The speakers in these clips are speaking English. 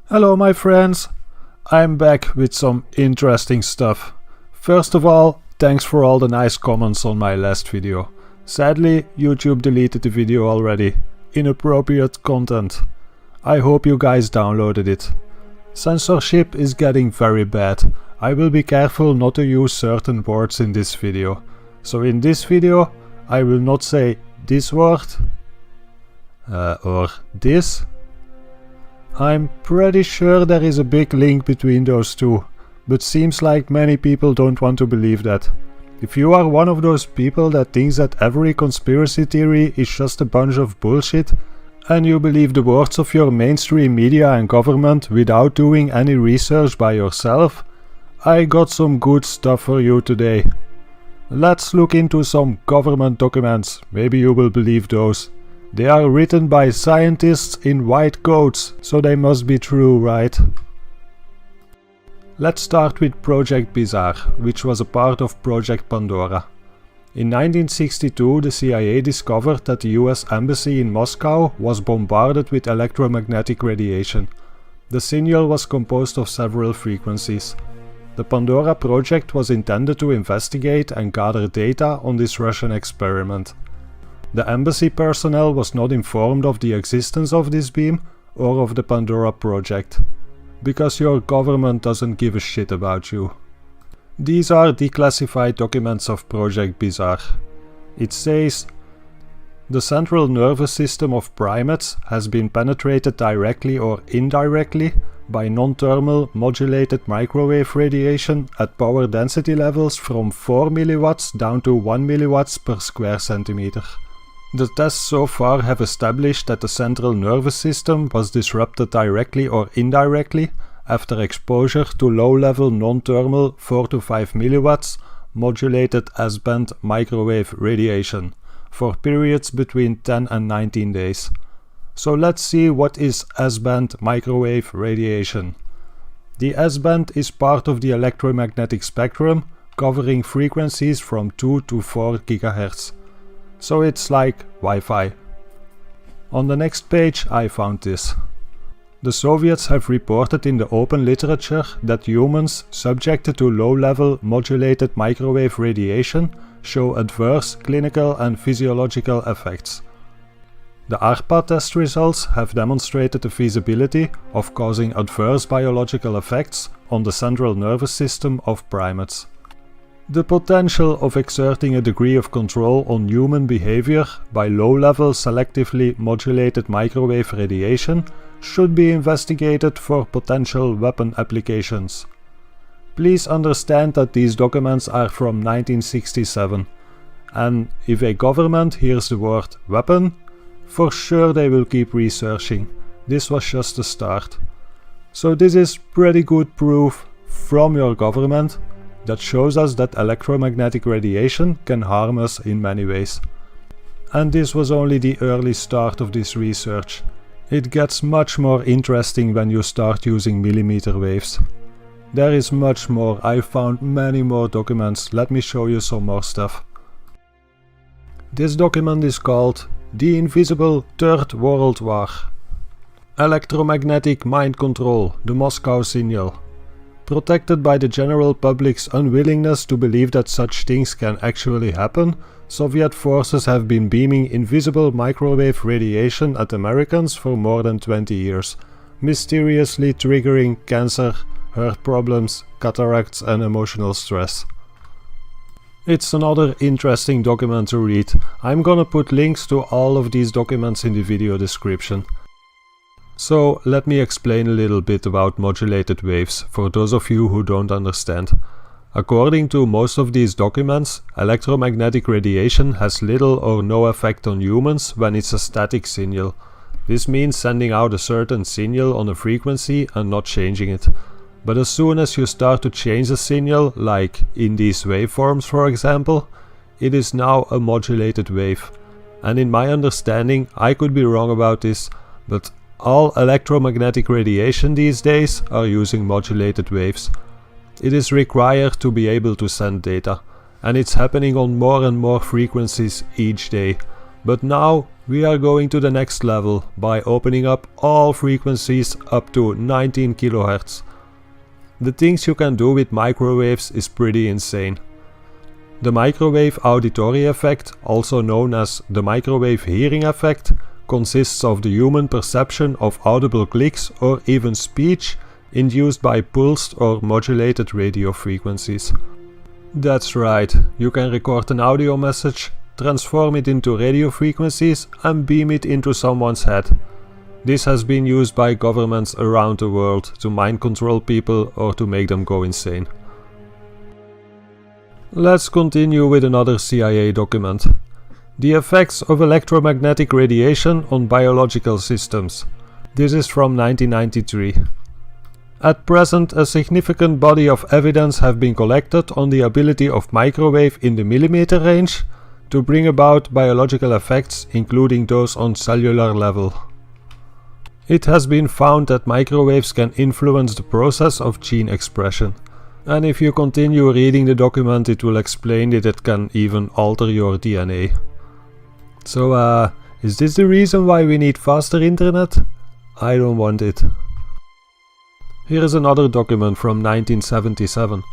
Hello my friends, I'm back with some interesting stuff. First of all, thanks for all the nice comments on my last video. Sadly, YouTube deleted the video already. Inappropriate content. I hope you guys downloaded it. Censorship is getting very bad. I will be careful not to use certain words in this video. So in this video, I will not say this word or this. I'm pretty sure there is a big link between those two, but seems like many people don't want to believe that. If you are one of those people that thinks that every conspiracy theory is just a bunch of bullshit, and you believe the words of your mainstream media and government without doing any research by yourself, I got some good stuff for you today. Let's look into some government documents, maybe you will believe those. They are written by scientists in white coats, so they must be true, right? Let's start with Project Bizarre, which was a part of Project Pandora. In 1962, the CIA discovered that the US Embassy in Moscow was bombarded with electromagnetic radiation. The signal was composed of several frequencies. The Pandora project was intended to investigate and gather data on this Russian experiment. The embassy personnel was not informed of the existence of this beam or of the Pandora project, because your government doesn't give a shit about you. These are declassified documents of Project Bizarre. It says, the central nervous system of primates has been penetrated directly or indirectly by non-thermal modulated microwave radiation at power density levels from 4 mW down to 1 mW per square centimeter. The tests so far have established that the central nervous system was disrupted directly or indirectly after exposure to low-level non-thermal 4 to 5 mW modulated S-band microwave radiation for periods between 10 and 19 days. So let's see what is S-band microwave radiation. The S-band is part of the electromagnetic spectrum covering frequencies from 2 to 4 GHz. So it's like Wi-Fi. On the next page I found this. The Soviets have reported in the open literature that humans subjected to low-level modulated microwave radiation show adverse clinical and physiological effects. The ARPA test results have demonstrated the feasibility of causing adverse biological effects on the central nervous system of primates. The potential of exerting a degree of control on human behavior by low-level selectively modulated microwave radiation should be investigated for potential weapon applications. Please understand that these documents are from 1967, and if a government hears the word weapon, for sure they will keep researching. This was just the start. So this is pretty good proof from your government that shows us that electromagnetic radiation can harm us in many ways. And this was only the early start of this research. It gets much more interesting when you start using millimeter waves. There is much more. I found many more documents. Let me show you some more stuff. This document is called The Invisible Third World War. Electromagnetic Mind Control, the Moscow Signal. Protected by the general public's unwillingness to believe that such things can actually happen, Soviet forces have been beaming invisible microwave radiation at Americans for more than 20 years, mysteriously triggering cancer, heart problems, cataracts and emotional stress. It's another interesting document to read. I'm gonna put links to all of these documents in the video description. So let me explain a little bit about modulated waves for those of you who don't understand. According to most of these documents, electromagnetic radiation has little or no effect on humans when it's a static signal. This means sending out a certain signal on a frequency and not changing it. But as soon as you start to change the signal, like in these waveforms for example, it is now a modulated wave. And in my understanding, I could be wrong about this, but all electromagnetic radiation these days are using modulated waves. It is required to be able to send data, and it's happening on more and more frequencies each day. But now we are going to the next level by opening up all frequencies up to 19 kHz. The things you can do with microwaves is pretty insane. The microwave auditory effect, also known as the microwave hearing effect, consists of the human perception of audible clicks or even speech induced by pulsed or modulated radio frequencies. That's right, you can record an audio message, transform it into radio frequencies and beam it into someone's head. This has been used by governments around the world to mind control people or to make them go insane. Let's continue with another CIA document. The effects of electromagnetic radiation on biological systems. This is from 1993. At present, a significant body of evidence have been collected on the ability of microwave in the millimeter range to bring about biological effects, including those on cellular level. It has been found that microwaves can influence the process of gene expression. And if you continue reading the document, it will explain that it can even alter your DNA. So, is this the reason why we need faster internet? I don't want it. Here is another document from 1977.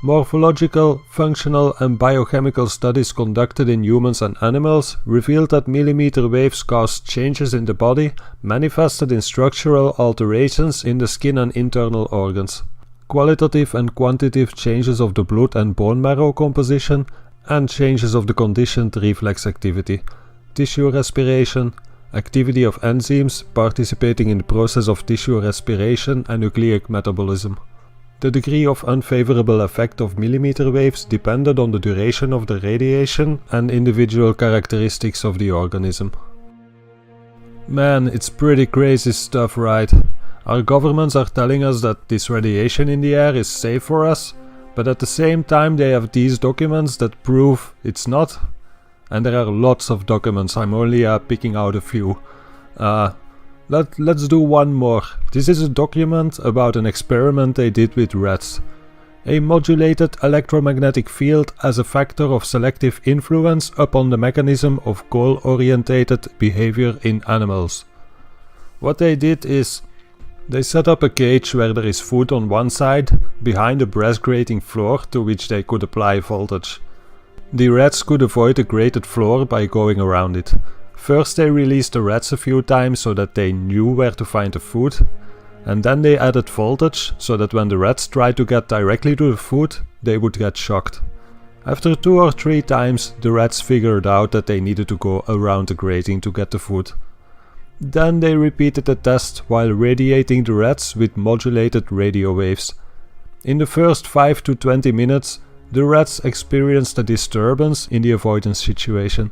Morphological, functional and biochemical studies conducted in humans and animals revealed that millimeter waves caused changes in the body manifested in structural alterations in the skin and internal organs, qualitative and quantitative changes of the blood and bone marrow composition, and changes of the conditioned reflex activity, tissue respiration, activity of enzymes participating in the process of tissue respiration and nucleic metabolism. The degree of unfavorable effect of millimeter waves depended on the duration of the radiation and individual characteristics of the organism. Man, it's pretty crazy stuff, right? Our governments are telling us that this radiation in the air is safe for us, but at the same time they have these documents that prove it's not. And there are lots of documents, I'm only picking out a few. Let's do one more. This is a document about an experiment they did with rats. A modulated electromagnetic field as a factor of selective influence upon the mechanism of goal-orientated behavior in animals. What they did is, they set up a cage where there is food on one side, behind a brass grating floor to which they could apply voltage. The rats could avoid the grated floor by going around it. First they released the rats a few times so that they knew where to find the food, and then they added voltage so that when the rats tried to get directly to the food, they would get shocked. After 2 or 3 times, the rats figured out that they needed to go around the grating to get the food. Then they repeated the test while radiating the rats with modulated radio waves. In the first 5 to 20 minutes, the rats experienced a disturbance in the avoidance situation,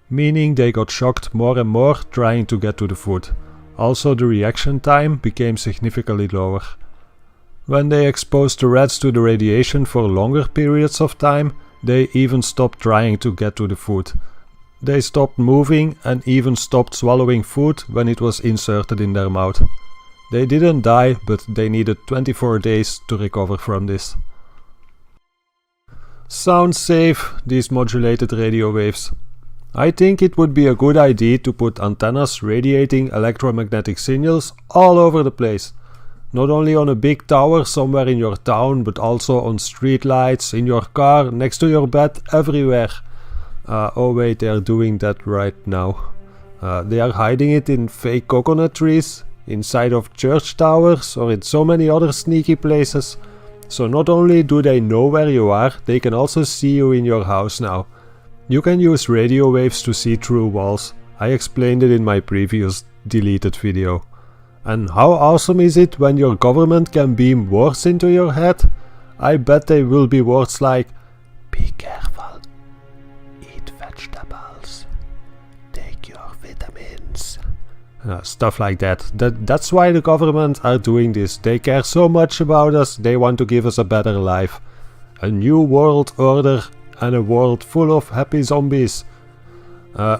meaning they got shocked more and more trying to get to the food. Also, the reaction time became significantly lower. When they exposed the rats to the radiation for longer periods of time, they even stopped trying to get to the food. They stopped moving and even stopped swallowing food when it was inserted in their mouth. They didn't die, but they needed 24 days to recover from this. Sounds safe, these modulated radio waves. I think it would be a good idea to put antennas radiating electromagnetic signals all over the place. Not only on a big tower somewhere in your town, but also on street lights, in your car, next to your bed, everywhere. Oh wait, they are doing that right now. They are hiding it in fake coconut trees, inside of church towers, or in so many other sneaky places. So not only do they know where you are, they can also see you in your house now. You can use radio waves to see through walls. I explained it in my previous deleted video. And how awesome is it when your government can beam words into your head? I bet they will be words like, be careful, eat vegetables, take your vitamins. Stuff like that. That's why the government are doing this. They care so much about us, they want to give us a better life. A new world order and a world full of happy zombies.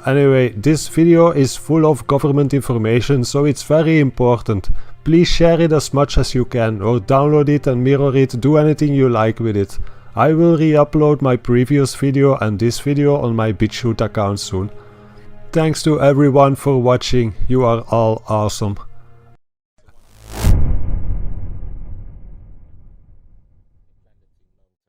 Anyway, this video is full of government information, so it's very important. Please share it as much as you can, or download it and mirror it, do anything you like with it. I will re-upload my previous video and this video on my BitChute account soon. Thanks to everyone for watching, you are all awesome.